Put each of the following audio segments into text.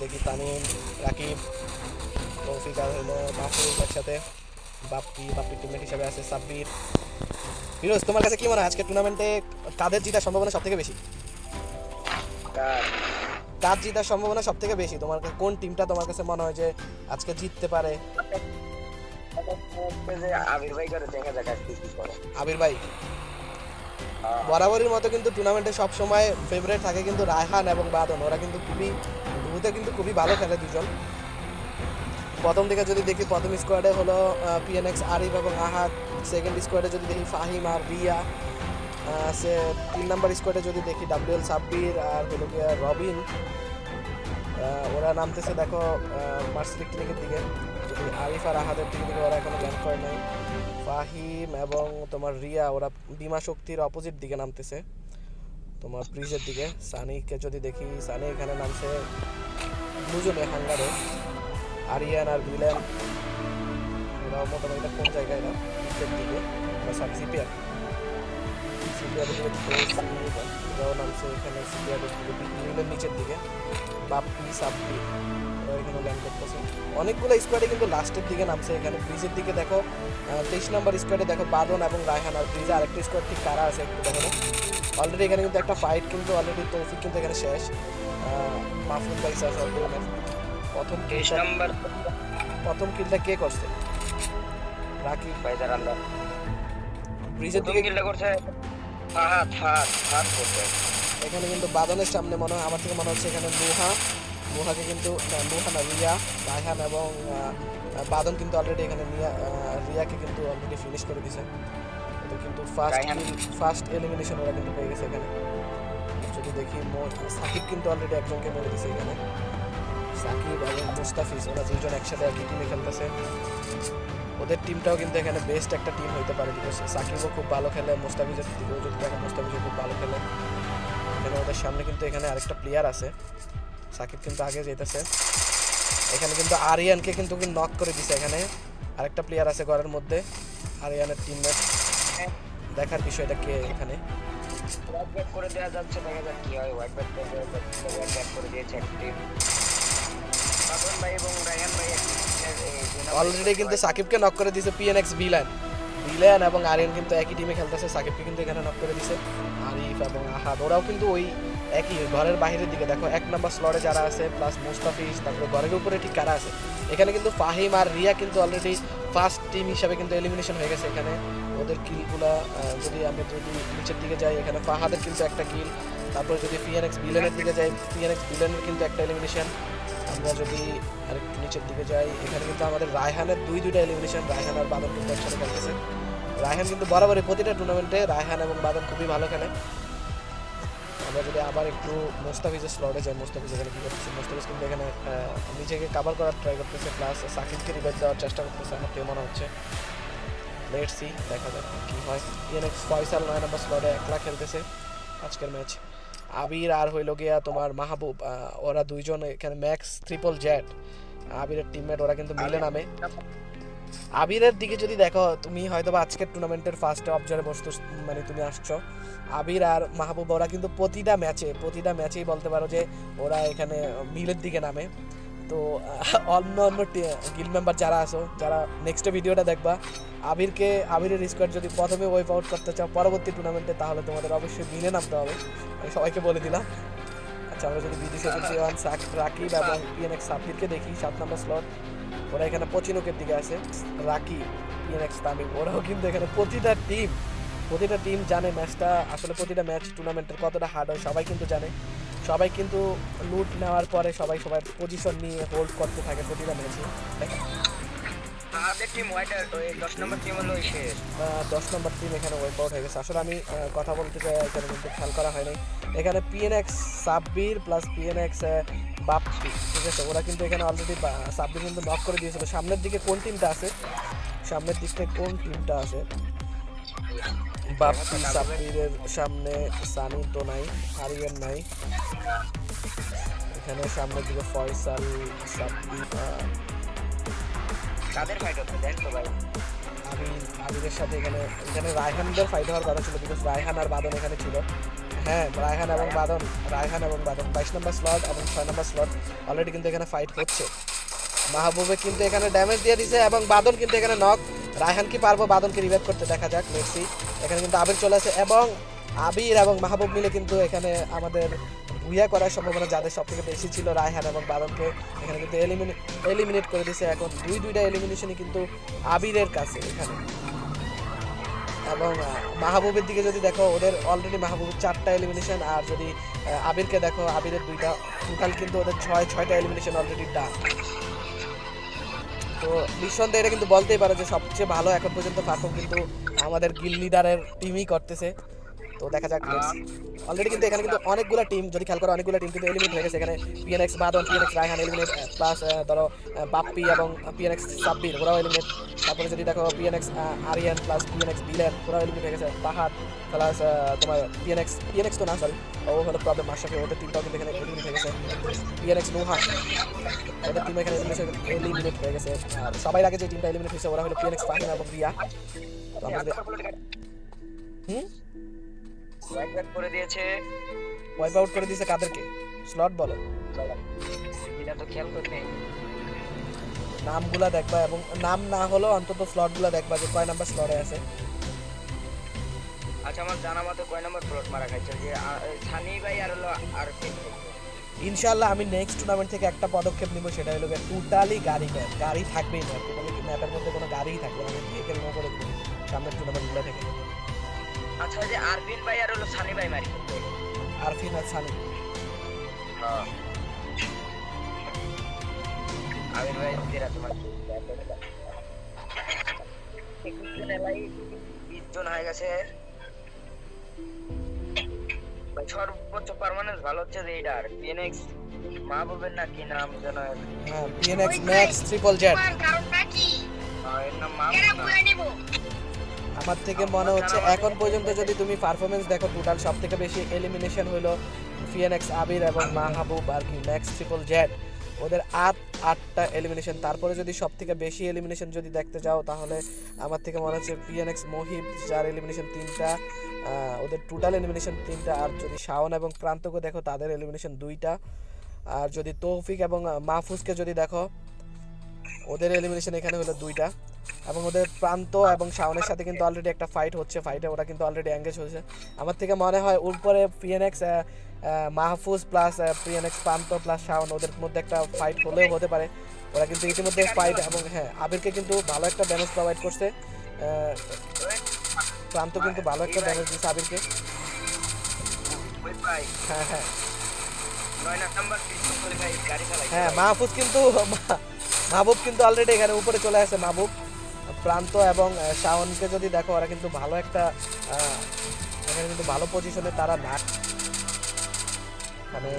দেখি তামিম, রাকিব, তৌফিক আর হলো মাহফুজ একসাথে, বাপ্পির টিমমেট হিসাবে আছে সাব্বির। ফিরোজ, তোমার কাছে কি মনে হয় আজকে টুর্নামেন্টে কাদের জেতার সম্ভাবনা সব থেকে বেশি? কার জেতার সম্ভাবনা সব থেকে বেশি? তোমার কোন টিমটা তোমার কাছে মনে হয় যে আজকে জিততে পারে? আবির ভাই করে দেখা যাক আজকে কি করে। আবির ভাই বরাবরের মতো কিন্তু টুর্নামেন্টে সব সময় ফেভারিট থাকে কিন্তু রায়হান এবং বাদন, ওরা কিন্তু খুবই ভালো খেলে দুজন। প্রথম দিকে যদি দেখি প্রথম স্কোয়াডে হলো পিএনএক্স আরিফ এবং আহাদ, সেকেন্ড স্কোয়াডে যদি দেখি ফাহিম আর রিয়া, সে 3 নাম্বার স্কোয়াডে যদি দেখি ডাব্লিউএল সাব্বির আর হলো গিয়া রবিন। ওরা নামতেছে দেখো মার্সিলিক ক্লিনিকের দিকে। যদি আরিফ আর আহাদের দিকে ওরা এখনো ল্যান্ড করে নাই। ফাহিম এবং তোমার রিয়া ওরা বিমা শক্তির অপোজিট দিকে নামতেছে, তোমার ব্রিজের দিকে। সানিকে যদি দেখি, সানি এখানে নামছে দুজনে হাঙ্গারে, আরিয়ান আর ভিলেন। ওরাও মোটামুটি কোন জায়গায় না পিকের দিকে, সিপিআর ওরাও নামছে এখানে সিপিআরের দিকে, ভিলেন নিচের দিকে। বাপ্পি সাপ্পি ওরা এখানে ল্যান্ড করতেছে। অনেকগুলো স্কোয়াডে কিন্তু লাস্টের দিকে নামছে। এখানে ব্রিজের দিকে দেখো 23 নম্বর স্কোয়াডে দেখো বাদন এবং রায়হান, আর ব্রিজে আরেকটা স্কোয়াড ঠিক কারা আছে একটু দেখো। অলরেডি এখানে কিন্তু একটা ফাইট কিন্তু অলরেডি তৌফিক কিন্তু এখানে শেষ। মাহফুজ ভাই শেষ প্রথম কিলটা কে করছে? রাকিব ভাই দাঁড়ান, ব্রিজের দিকে কিলটা করছে ফাহাদ করছে। এখানে কিন্তু বাদনের সামনে মনে হয়, আমার থেকে মনে হচ্ছে এখানে নুহাকে কিন্তু নুহা না রিয়া, রায়হান এবং বাদন কিন্তু অলরেডি এখানে রিয়াকে কিন্তু অলরেডি ফিনিশ করে দিছে। এটা কিন্তু ফার্স্ট এলিমিনেশন ওরা কিন্তু পেয়ে গেছে এখানে। যদি দেখি সাকিব কিন্তু অলরেডি একজনকে মেরে দিছে এখানে। সাকিব এবং মুস্তাফিজ ওরা দুজন একসাথে একই টিমে খেলতেছে। ওদের টিমটাও কিন্তু এখানে বেস্ট একটা টিম হইতে পারে, বিকজ সাকিবও খুব ভালো খেলে, মুস্তাফিজের দিকেও যদি দেখেন মুস্তাফিজও খুব ভালো খেলে। এখানে ওদের সামনে কিন্তু এখানে আরেকটা প্লেয়ার আছে, সাকিব কিন্তু আগে যেতেছে। এখানে কিন্তু আরিয়ানকে কিন্তু নক করে দিছে। এখানে আরেকটা প্লেয়ার আছে ঘরের মধ্যে, আরিয়ানের টিমমেট। দেখার বিষয়টা কে এখানে করে দেওয়া যাচ্ছে, দেখা যাক কি হয়। হোয়াইট ব্যাক করে দিয়েছে একটা টিম, বাদন ভাই এবং রায়হান ভাই। অলরেডি কিন্তু সাকিবকে নক করে দিছে পিএনএক্স ভিলেন এবং আরিয়ান কিন্তু একই টিমে খেলতেছে। সাকিবকে কিন্তু এখানে নক করে দিছে। আরিফ এবং আহাদ ওরাও কিন্তু ওই একই ঘরের বাইরের দিকে দেখো 1 নাম্বার স্লটে যারা আছে, প্লাস মুস্তাফিজ, তারপরে ঘরের উপরে ঠিক কারা আছে। এখানে কিন্তু ফাহিম আর রিয়া কিন্তু অলরেডি ফার্স্ট টিম হিসাবে কিন্তু এলিমিনেশন হয়ে গেছে। এখানে ওদের কিলগুলো যদি নিচের দিকে যাই, এখানে ফাহাদের কিন্তু একটা কিল। তারপরে যদি পিএনএক্স ভিলেনের দিকে যাই, পিএনএক্স ভিলেনের কিন্তু একটা এলিমিনেশন। আমরা যদি আরেকটু নিচের দিকে যাই, এখানে কিন্তু আমাদের রায়হানের দুইটা এলিমিনেশন। রায়হান আর বাদন কিন্তু একসাথে খেলতেছে। রায়হান কিন্তু বরাবরই প্রতিটা টুর্নামেন্টে রায়হান এবং বাদন খুবই ভালো খেলে। আমরা যদি আবার একটু মোস্তাফিজের স্লটে যাই, মুস্তাফিজ এখানে কী করতেছে? মুস্তাফিজ কিন্তু এখানে নিজেকে কাভার করার ট্রাই করতেছে, প্লাস সাকিবকে রিভাইভ দেওয়ার চেষ্টা করতেছে। আমার মনে হচ্ছে লেটস সি, দেখা যাক কী হয়। পিএনএক্স ফয়সাল 9 নম্বর স্লটে একলা খেলতেছে আজকের ম্যাচ। আবির আর হইল গিয়া তোমার মাহবুব, ওরা দুইজন এখানে ম্যাক্স ট্রিপল জেড আবিরের টিমমেট, ওরা কিন্তু মিলে নামে। আবিরের দিকে যদি দেখো, তুমি হয়তো বা আজকের টুর্নামেন্টের ফার্স্টে অবজার্ভে বসতো, মানে তুমি আসছো। আবির আর মাহবুব ওরা কিন্তু প্রতিটা ম্যাচেই বলতে পারো যে ওরা এখানে মিলের দিকে নামে। তো অন্য গিল মেম্বার যারা আছো, যারা নেক্সট ভিডিওটা দেখবা, আবিরের স্কোয়াড যদি প্রথমে ওয়াইপ আউট করতে চাও পরবর্তী টুর্নামেন্টে, তাহলে তোমাদের অবশ্যই মিলে নামতে হবে। আমি সবাইকে বলে দিলাম। আচ্ছা, আমরা যদি বিদেশি রাকিব এবং পিএনএক্স সাব্বিরকে দেখি 7 নম্বর স্লট, ওরা এখানে পচিনোকের দিকে আছে। রাকিব, পিএনএক্স তামিম, ওরাও কিন্তু এখানে প্রতিটা টিম জানে ম্যাচটা আসলে, প্রতিটা ম্যাচ টুর্নামেন্টের কতটা হার্ড হয় সবাই কিন্তু জানে। সবাই কিন্তু লুট নেওয়ার পরে সবার পজিশন নিয়ে হোল্ড করতে থাকে প্রতিটা ম্যাচে। 10 নম্বর টিম হলো 10 নম্বর টিম এখানে ওয়াইপ আউট হয়ে গেছে। আসলে আমি কথা বলতে চাই, এখানে কিন্তু খেয়াল করা হয়নি। এখানে পিএনএক্স সাব্বির প্লাস পিএনএক্স বাপ্পি, ঠিক আছে, ওরা কিন্তু এখানে অলরেডি সাব্বির কিন্তু নক করে দিয়েছিল। সামনের দিকে কোন টিমটা আছে? বাপ্পি সাব্বিরের সামনে সানি তো নাই, আরিয়ান নাই। এখানে সামনের দিকে ফয়সাল, সাব্বির, কাদের ফাইট হচ্ছে দেখো ভাই। আবিরের সাথে এখানে রায়হানদের ফাইট হওয়ার কথা ছিল, বিকজ রায়হান আর বাদন এখানে ছিল। হ্যাঁ রায়হান এবং বাদন 22 নম্বর স্লট এবং 6 নম্বর স্লট অলরেডি কিন্তু এখানে ফাইট হচ্ছে। মাহবুবে কিন্তু এখানে ড্যামেজ দিয়ে দিছে এবং বাদন কিন্তু এখানে নক। রায়হান কি পারবো বাদনকে রিভাইভ করতে, দেখা যাক, লেটস সি। এখানে কিন্তু আবির চলে আসে এবং আবির এবং মাহবুব মিলে কিন্তু এখানে আমাদের ভুইয়া করার সম্ভাবনা যাদের সব থেকে বেশি ছিল রায়হান এবং বাদনকে এখানে কিন্তু এলিমিনেট করে দিছে। এখন দুইটা এলিমিনেশনই কিন্তু আবিরের কাছে এখানে। এবং মাহবুবের দিকে যদি দেখো ওদের অলরেডি মাহবুবের 4টা এলিমিনেশন, আর যদি আবিরকে দেখো আবিরের 2টা, টোটাল কিন্তু ওদের 6টা এলিমিনেশন অলরেডি ডান। তো নিঃসন্দেহে এটা কিন্তু বলতেই পারো যে সবচেয়ে ভালো এখন পর্যন্ত পারফর্ম কিন্তু আমাদের গিল লিডারের টিমই করতেছে। তো দেখা যাক, অলরেডি কিন্তু এখানে কিন্তু অনেকগুলো টিম, যদি খেয়াল করো অনেকগুলো টিম কিন্তু এলিমিনেট হয়ে গেছে। এখানে পিএনএক্স বাদন, পিএনএক্স রায়হান এলিমিনেট, প্লাস ধরো বাপ্পি এবং পিএনএক্স সাব্বির ওরাও এলিমিনেট। তারপরে যদি দেখো পিএনএক্স আরিয়ান প্লাস পিএনএক্স বিলান ওরাও এলিমিনেট হয়ে গেছে। পাহাড় প্লাস তোমার পিএনএক্স তো না, সরি, ও হলো প্রবলেম মাশরাফি, ওদের টিমটাও কিন্তু এখানে এলিমিনেট হয়ে গেছে। পিএনএক্স নুহা ওদের টিম এখানে এলিমিনেট হয়ে গেছে। আর সবাই আগে যে টিমটা এলিমিনেট হয়েছে ওরা হলো পিএনএক্স ফাহিম এবং রিয়া। তো আমাদের করে দিয়েছে, ওয়াইপ আউট করে দিয়েছে কাদেরকে? স্লট বলো, এটা তো খেয়াল করতে নামগুলা দেখবা এবং নাম না হলো অন্তত স্লটগুলা দেখবা যে কয় নাম্বার স্লটে আছে। আচ্ছা, আমার জানা মতে কয় নম্বর প্লট মারা খাইছে যে সানি ভাই আর হলো আর ইনশাআল্লাহ আমি নেক্সট টুর্নামেন্ট থেকে একটা পদক্ষেপ নিব, সেটা হলো টোটালি গাড়ি থাকবেই না, টোটালি ম্যাপের মধ্যে কোনো গাড়িই থাকবে না, আমি ভেহিকেল নো করে দেবো সামনের টুর্নামেন্টগুলো থেকে। আচ্ছা, যে আরবিন ভাই আর হলো সানি ভাই মারি আরফিন আর সানি, হ্যাঁ আরবিন ভাই তেরা তোমার 20 জন হয়ে গেছে ভাই। সর্বোচ্চ পার্মানেন্ট ভালো হচ্ছে যে এটা আর পিএনএক্স মাহবুবের না কি নাম যেন, হ্যাঁ পিএনএক্স ম্যাক্স ট্রিপল জেড, কারণটা কি এর নাম মাহবুব। আমার থেকে মনে হচ্ছে এখন পর্যন্ত যদি তুমি পারফরমেন্স দেখো টোটাল সব থেকে বেশি এলিমিনেশন হলো পিএনএক্স আবির এবং মাহবুব আর কি ম্যাক্স ট্রিপল জেড, ওদের 8টা এলিমিনেশন। তারপরে যদি সব থেকে বেশি এলিমিনেশন যদি দেখতে যাও তাহলে আমার থেকে মনে হচ্ছে পিএনএক্স মহিব, যার এলিমিনেশন 3টা, ওদের টোটাল এলিমিনেশন 3টা। আর যদি শাওন এবং প্রান্তকে দেখো তাদের এলিমিনেশন 2টা। আর যদি তৌফিক এবং মাহফুজকে যদি দেখো ওদের এলিমিনেশন এখানে হলো 2টা। এবং ওদের প্রান্ত এবং শাওনের সাথে কিন্তু অলরেডি একটা ফাইট হচ্ছে, ফাইটে ওরা কিন্তু অলরেডি এঙ্গেজ হয়েছে। আমার থেকে মনে হয় উপরে পিএনএক্স মাহফুজ প্লাস পিএনএক্স প্রান্ত প্লাস শাওন, ওদের মধ্যে একটা ফাইট হলেও হতে পারে। ওরা কিন্তু ইতিমধ্যে ফাইট, এবং হ্যাঁ আবিরকে কিন্তু ভালো একটা ড্যামেজ প্রোভাইড করছে, প্রান্ত কিন্তু ভালো একটা ড্যামেজ দিচ্ছে আবিরকে। হ্যাঁ হ্যাঁ হ্যাঁ মাহফুজ কিন্তু মাহবুব কিন্তু অলরেডি এখানে উপরে চলে আসে। মাহবুব, প্রান্ত এবং শাওনকে যদি দেখো ওরা কিন্তু ভালো একটা এখানে কিন্তু ভালো পজিশনে তারা না, মানে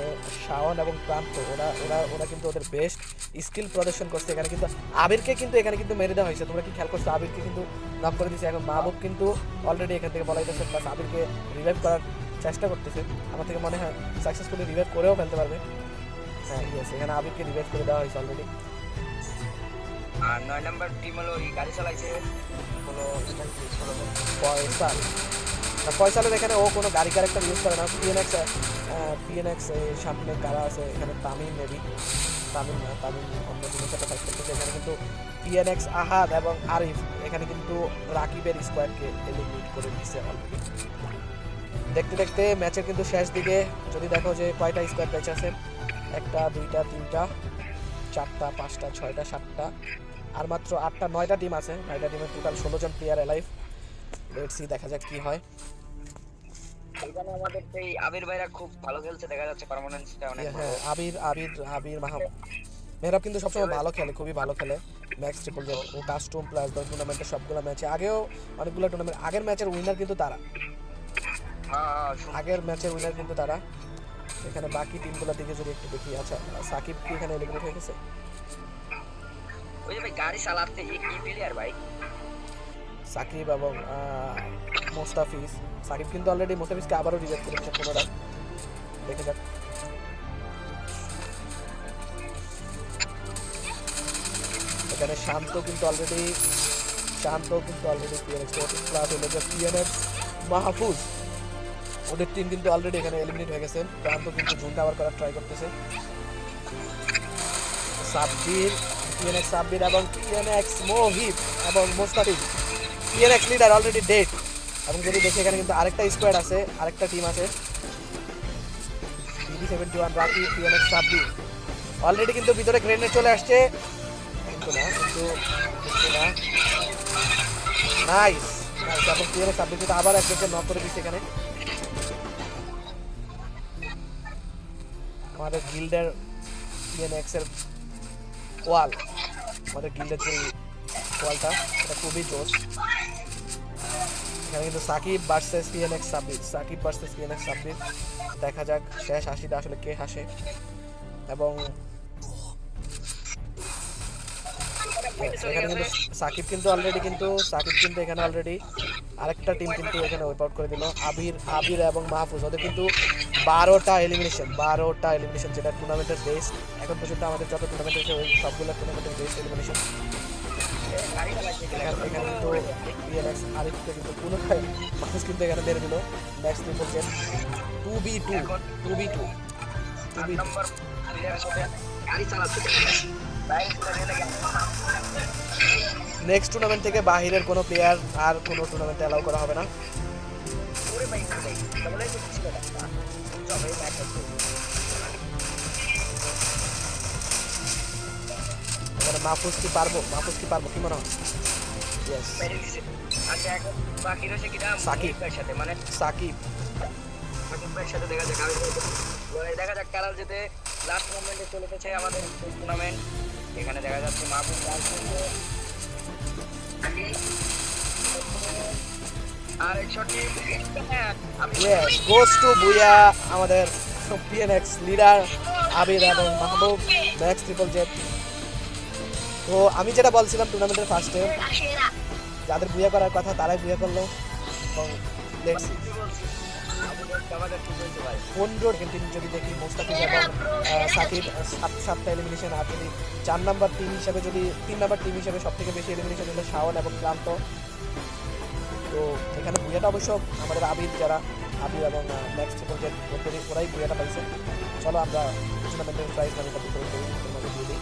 শাওন এবং প্রান্ত ওরা ওরা ওরা কিন্তু ওদের বেস্ট স্কিল প্রদর্শন করছে এখানে। কিন্তু আবিরকে কিন্তু এখানে কিন্তু মেরে দেওয়া হয়েছে, তোমরা কি খেয়াল করছো? আবিরকে কিন্তু নক করে দিয়েছে। এখন মাহবুব কিন্তু অলরেডি এখান থেকে বলা যাচ্ছে প্লাস আবিরকে রিভাইভ করার চেষ্টা করতেছে, আমার থেকে মনে হয় সাকসেসফুলি রিভাইভ করেও ফেলতে পারবে। হ্যাঁ ইয়েস, এখানে আবিরকে রিভাইভ করে দেওয়া হয়েছে অলরেডি। আর 9 নাম্বার টিম হলো এই গাড়ি চালাইছে হলো ফয়সাল। ফয়সালের এখানে ও কোনো গাড়ি ক্যারেক্টার ইউজ করে না। পিএনএক্স সামনে কারা আছে এখানে? তামিম মেবি, তামিম না, তামিম অন্য টিমের সাথে ফাইট করতেছে। এখানে কিন্তু পিএনএক্স আহাদ এবং আরিফ এখানে কিন্তু রাকিবের স্কোয়াডকে এলিমিনেট করে দিচ্ছে অলরেডি। দেখতে দেখতে ম্যাচের কিন্তু শেষ দিকে যদি দেখো যে কয়টা স্কোয়াড বেঁচে আছে, 1টা 2টা 3টা 4টা 5টা 6টা 7টা আর মাত্র 8টা 9টা টিম আছে। 9টা টিমের টোটাল 16 জন প্লেয়ার অ্যালাইভ। লেটস সি, দেখা যাক কি হয়। এখানে আমাদের এই আবির ভাইরা খুব ভালো খেলছে, দেখা যাচ্ছে পার্মানেন্সটা অনেক ভালো। হ্যাঁ আবির মেহরাব কিন্তু সবসময় ভালো খেলে, খুবই ভালো খেলে। ম্যাক্স ট্রিপল জেড ও কাস্টম প্লাস টুর্নামেন্টের সবগুলো ম্যাচে, আগেও অনেকগুলো টুর্নামেন্ট, আগের ম্যাচের উইনার কিন্তু তারা, আগের ম্যাচের উইনার কিন্তু তারা। এখানে বাকি টিমগুলোর দিকে যদি একটু দেখি, আচ্ছা সাকিব কি এখানে এলিমিনেট হয়ে গেছে? ওই যে ভাই গাড়ি চালাতে কি প্লেয়ার ভাই সাকিব এবং মোস্তাফিজ। সাকিব কিন্তু অলরেডি মোস্তাফিজকে আবারও রিজেক্ট করেছে পুনরায়, দেখে যাক। এখানে শান্ত কিন্তু অলরেডি পিএনএক্স প্লাস হলো যে পিএনএক্স মাহফুজ। ওদের টিম কিন্তু অলরেডি এখানে এলিমিনেট হয়ে গেছে। প্রান্ত কিন্তু জুন টাওয়ার করার ট্রাই করতেছে। সাব্বির, পিএনএক্স সাব্বির এবং পিএনএক্স মোহিত এবং Mustafiz. PNX leader already dead. এবং যদি দেখি এখানে কিন্তু আরেকটা স্কোয়াড আছে, আরেকটা টিম আছে। BB71 রাকি, পিএনএক্স সাব্বির অলরেডি কিন্তু ভিতরে গ্রেনেড চলে আসছে, কিন্তু না নাইস নাইস। এবং পিএনএক্স সাব্বির কিন্তু আবার একজনকে নক করে দিচ্ছে এখানে। আমাদের গিল্ডের পিএনএক্স এর ওয়াল, আমাদের গিল্ডের যে ওয়ালটা এটা খুবই জোস। এখানে কিন্তু সাকিব ভার্সেস পিএনএক্স সাব্বির, সাকিব ভার্সেস পিএনএক্স সাব্বির। দেখা যাক শেষ হাসিটা আসলে কে হাসে। এবং এখানে কিন্তু সাকিব কিন্তু এখানে অলরেডি আরেকটা টিম কিন্তু এখানে ওয়াইপ আউট করে দিল। আবির এবং মাহফুজ, ওদের কিন্তু 12টা এলিমিনেশন, যেটা টুর্নামেন্টের বেস্ট এখন পর্যন্ত আমাদের যত টুর্নামেন্ট হয়েছে ওই সবগুলো টুর্নামেন্টের বেস্ট এলিমিনেশন। এখানে কিন্তু পিএনএক্স আরিফকে কিন্তু পুনরায় মাহফুজ কিন্তু এখানে মেরে দিল। নেক্সট ট্রিপল জেন 2v2 নেক্সট টুর্নামেন্ট থেকে বাহিরের কোনো প্লেয়ার আর কোনো টুর্নামেন্টে অ্যালাউ করা হবে না। এবারে মাহফুজ কি পারবো কি মনে হয়? ইয়েস, আচ্ছা এখন বাকি রয়েছে কিনা সাকিবের সাথে, মানে সাকিবের সাথে দেখা যাক দেখা যাক কারা যেতে লাস্ট মোমেন্টে চলে গেছে আমাদের টুর্নামেন্ট। এখানে দেখা যাচ্ছে মাহবুব আর এক শট গোস টু বুয়া আমাদের পিএনএক্স লিডার আবির এবং মাহবুব ম্যাক্স ট্রিপল জেড। তো আমি যেটা বলছিলাম টুর্নামেন্টের ফার্স্টে যাদের বুয়া করার কথা তারাই বুয়া করলো। এবং লেটস 15 টিম যদি দেখি মোস্তাফিজ এবং সাকিব 7টা এলিমিনেশন। আর যদি 3 নাম্বার টিম হিসেবে সব থেকে বেশি এলিমিনেশন হলো শাওন এবং ক্লান্ত। তো এখানে বুয়াটা অবশ্য আমাদের আবির এবং ম্যাক্স ট্রিপল জেড ওরাই বুয়াটা পাইছে। চলো আমরা টুর্নামেন্টের প্রাইজ মানিটা দিয়ে দিই।